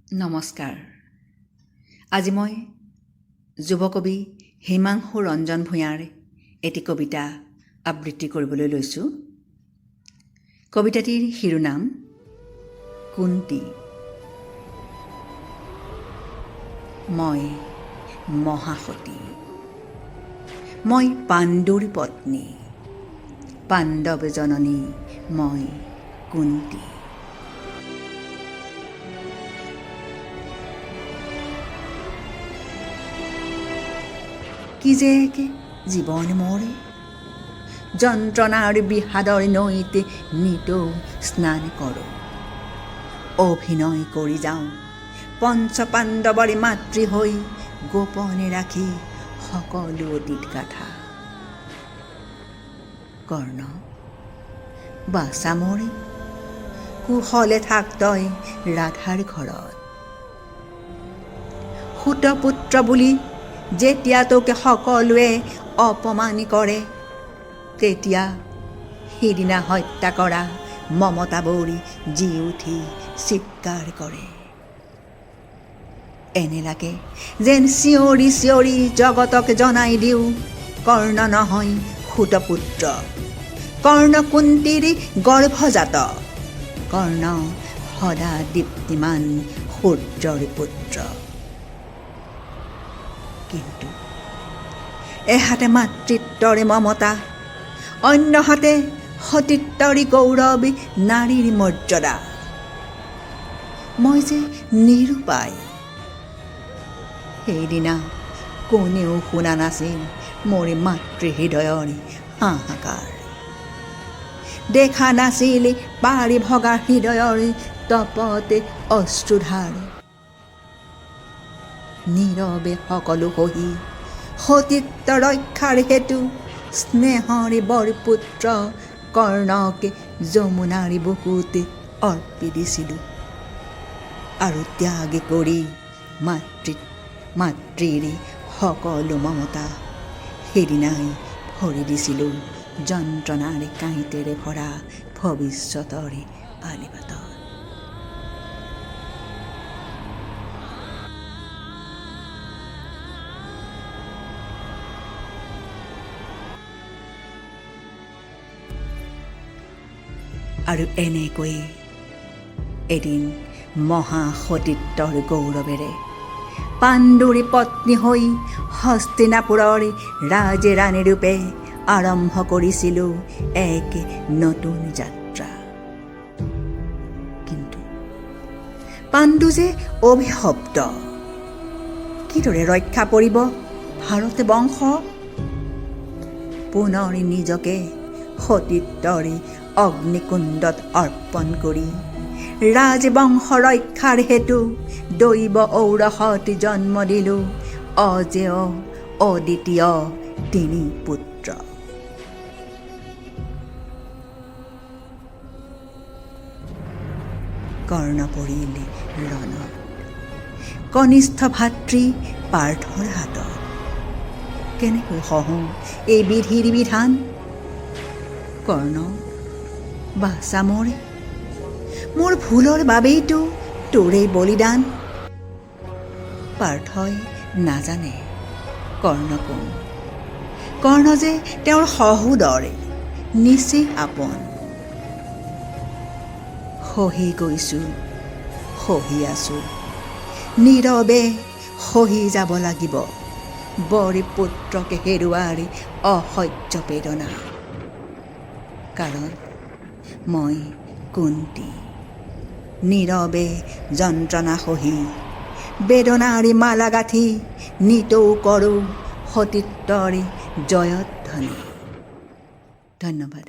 নমস্কাৰ। আজি মই যুৱকবি হিমাংশু ৰঞ্জন ভূঞাৰ এটি কবিতা আবৃত্তি কৰিবলৈ লৈছোঁ। কবিতাটিৰ শিৰোনাম কুন্তী। মই মহাসতী, মই পাণ্ডুৰ পত্নী, পাণ্ডৱ জননী মই কুন্তী। কি যে একে জীৱন মোৰে, যন্ত্ৰণাৰ বিষাদৰ নৈতে নিতৌ স্নান কৰোঁ। অভিনয় কৰি যাওঁ পঞ্চ পাণ্ডৱৰ মাতৃ হৈ, গোপনে ৰাখি সকলো অতীত গাথা। কৰ্ণ বাছা মোৰে, কুশলে থাক তই ৰাধাৰ ঘৰত। সুতপুত্ৰ বুলি যেতিয়া তোকে সকলোৱে অপমান কৰে, তেতিয়া সিদিনা হত্যা কৰা মমতা বৌৰী জি উঠি চিৎকাৰ কৰে। এনে লাগে যেন চিঞৰি চিঞৰি জগতক জনাই দিওঁ, কৰ্ণ নহয় সুতপুত্ৰ, কৰ্ণ কুন্তীৰ গৰ্ভজাত, কৰ্ণ সদা দীপ্তিমান সূৰ্যৰ পুত্ৰ। কিন্তু এহাতে মাতৃত্বৰে মমতা, অন্যহাতে সতীত্বৰি গৌৰৱ নাৰীৰ মৰ্যাদা। মই যে নিৰুপায়, সেইদিনা কোনেও শুনা নাছিল মোৰ মাতৃহৃদয়ৰ হাহাকাৰ। দেখা নাছিল পাৰি ভগা হৃদয়ৰ তপতে অশ্ৰুধাৰ। নীৰৱে সকলো সহি সতীত্ব ৰক্ষাৰ হেতু, স্নেহৰে বৰপুত্ৰ কৰ্ণকে যমুনাৰ বুকুতে অৰ্পি দিছিলোঁ। আৰু ত্যাগ কৰি মাতৃৰ সকলো মমতা সেইদিনাই ভৰি দিছিলোঁ যন্ত্ৰণাৰ কাঁইতেৰে ভৰা ভৱিষ্যতৰ আলিবাটত। আৰু এনেকৈয়ে এদিন মহাসতীত্বৰ গৌৰৱেৰে পাণ্ডুৰ পত্নী হৈ হস্তিনাপুৰৰ ৰাজে ৰাণী ৰূপে আৰম্ভ কৰিছিলোঁ এক নতুন যাত্ৰা। কিন্তু পাণ্ডু যে অভিশপ্ত, কিদৰে ৰক্ষা পৰিব ভাৰত বংশ? পুনৰ নিজকে সতীত্বৰ অগ্নিকুণ্ডত অৰ্পণ কৰি ৰাজবংশ ৰক্ষাৰ হেতু দৈৱ ঔৰসত জন্ম দিলোঁ অজেয় অদ্বিতীয় তিনি পুত্ৰ। কৰ্ণ পৰিল ৰণত, কনিষ্ঠ ভাতৃ পাৰ্থৰ হাতত। কেনেকৈ সহো এই বিধিৰ বিধান? কৰ্ণ বাছা মোৰে, মোৰ ভুলৰ বাবেইতো তোৰেই বলিদান। পাৰ্থই নাজানে কৰ্ণ কোন, কৰ্ণ যে তেওঁৰ সহোদৰ নিচেই আপোন। সহি গৈছোঁ সহি আছোঁ, নীৰৱে সহি যাব লাগিব বৰপুত্ৰকে হেৰুৱাৰ অসহ্য বেদনা। কাৰণ মই কুন্তী, নীৰৱে যন্ত্ৰণা সহি বেদনাৰ মালা গাঁঠি নিতৌ কৰোঁ সতীত্বৰ জয়ধ্বনি। ধন্যবাদ।